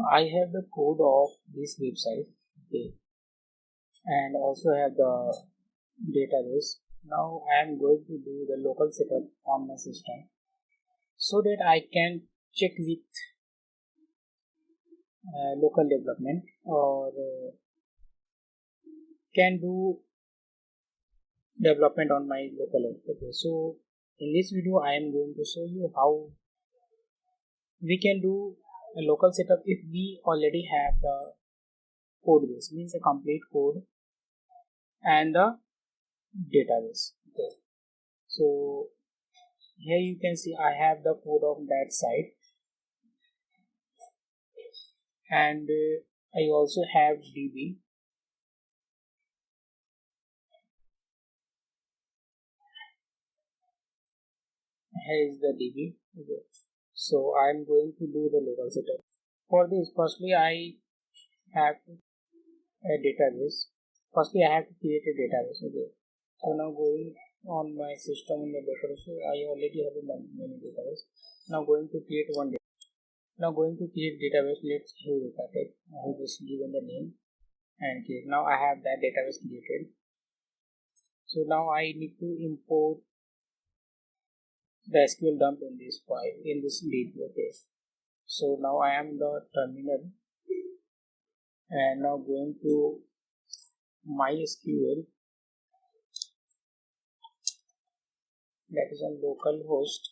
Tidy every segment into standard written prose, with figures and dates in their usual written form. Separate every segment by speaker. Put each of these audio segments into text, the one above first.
Speaker 1: I have the code of this website, okay, and also have the database. Now I am going to do the local setup on my system so that I can check with local development or can do development on my local host. Okay, so in this video I am going to show you how we can do a local setup if we already have the code base, means a complete code and the database. Okay, so here you can see I have the code of that site, and I also have DB. Here is the DB. Okay. So I am going to do the local setup. For this, firstly I have a database. Firstly I have to create a database. Okay. So now going on my system in the database, so I already have a many database. Now going to create one database. Now going to create database. Let's look at it. I have just given the name and create. Now I have that database created. So now I need to import the SQL dump in this file, in this DB. Okay. So now I am the terminal and now going to MySQL, that is on localhost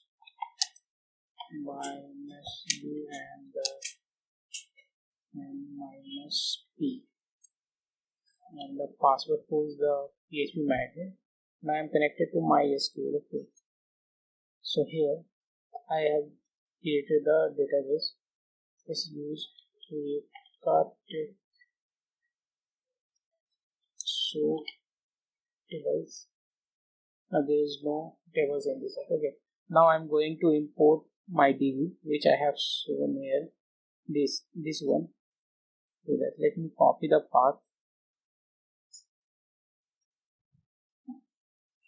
Speaker 1: -u and -p, and the password for the PHP manager. Now I am connected to MySQL. Okay. So here I have created the database. Let's use to cut it. So tables. Now there is no tables in this. Okay. Now I'm going to import my DB, which I have shown here. This one. So that let me copy the path.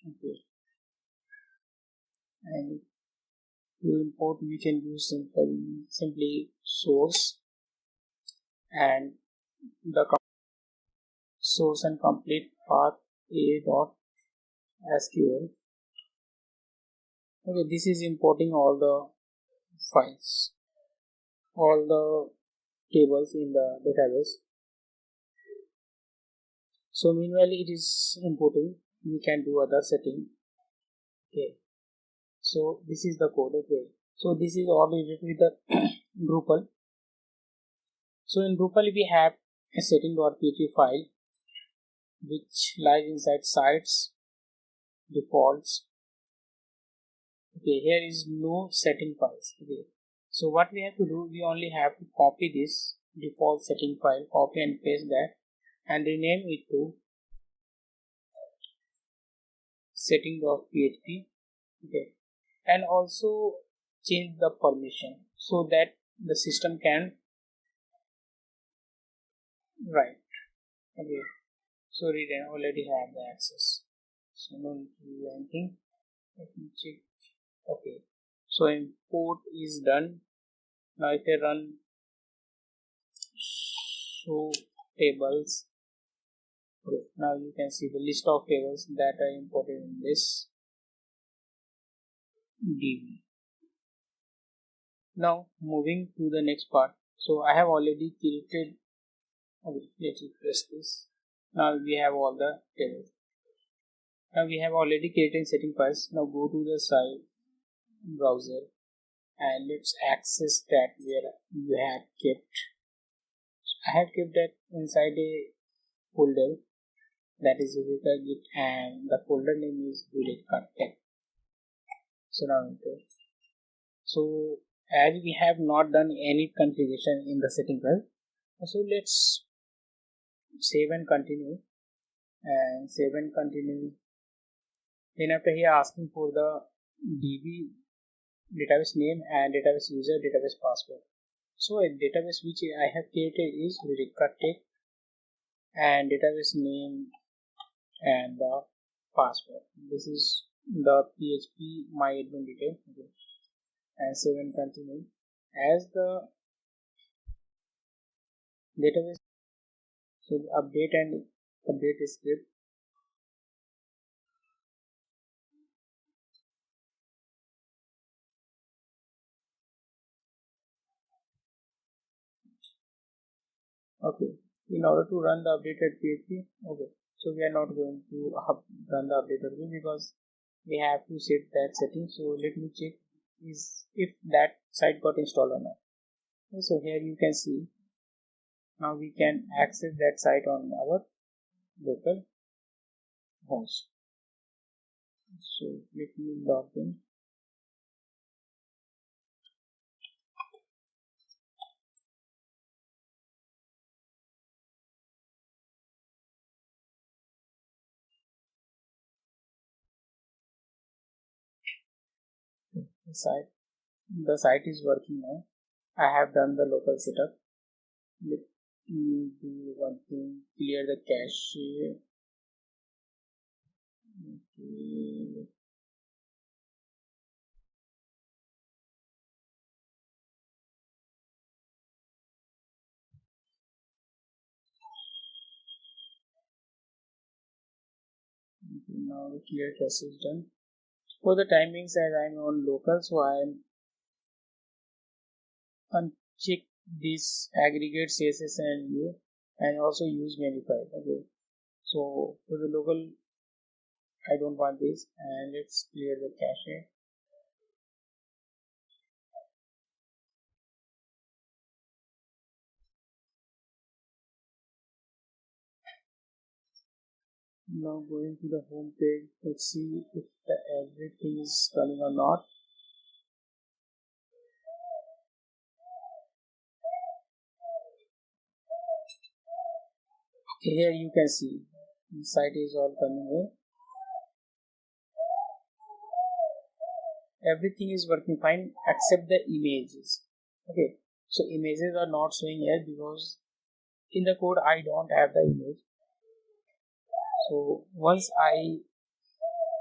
Speaker 1: Okay. And to import, we can use simply source and the source and complete path a.sql. Okay, this is importing all the files, all the tables in the database. So meanwhile it is importing, we can do other setting. Okay, so this is the code. Okay, so this is all related with the Drupal. So in Drupal we have a setting.php file which lies inside sites defaults. Okay, here is no setting files. Okay, so what we have to do, we only have to copy this default setting file, copy and paste that, and rename it to setting.php. Okay, and also change the permission so that the system can write. Okay, so read and already have the access, so no need to do anything. Let me check. Okay, so import is done. Now if I run show tables, okay, now you can see the list of tables that are imported in this DB. Now moving to the next part. So I have already created. Okay, let's refresh this. Now we have all the tables. Now we have already created setting files. Now go to the site browser and let's access that where you have kept. I have kept that inside a folder, that is Eureka Git, and the folder name is Eureka Tech. So now enter. So as we have not done any configuration in the setting file, so let's save and continue, and save and continue. Then after here asking for the DB database name and database user, database password. So a database which I have created is Eureka Tech, and database name and the password. This is the PHP my admin detail. Okay. And save and continue. As the database. So update and update script. Okay. In order to run the updated PHP, okay. So we are not going to run the updated PHP because we have to set that setting. So let me check is if that site got installed or not. So here you can see now we can access that site on our local host. So let me log in. The site is working now. I have done the local setup. Let me do one thing, clear the cache. Okay. Now the clear cache is done. For the timings, as I'm on local, so I'm uncheck this aggregate CSS and view and also use Manify. Okay. So for the local, I don't want this, and let's clear the cache. Now going to the home page, let's see if everything is coming or not. Okay, here you can see the site is all coming in. Everything is working fine except the images. Okay, so images are not showing here because in the code I don't have the image. So once I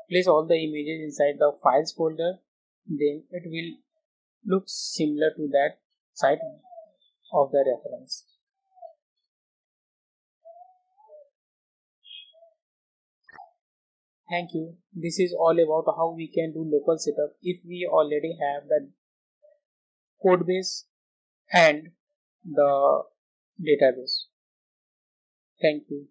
Speaker 1: place all the images inside the files folder, then it will look similar to that site of the reference. Thank you. This is all about how we can do local setup if we already have the code base and the database. Thank you.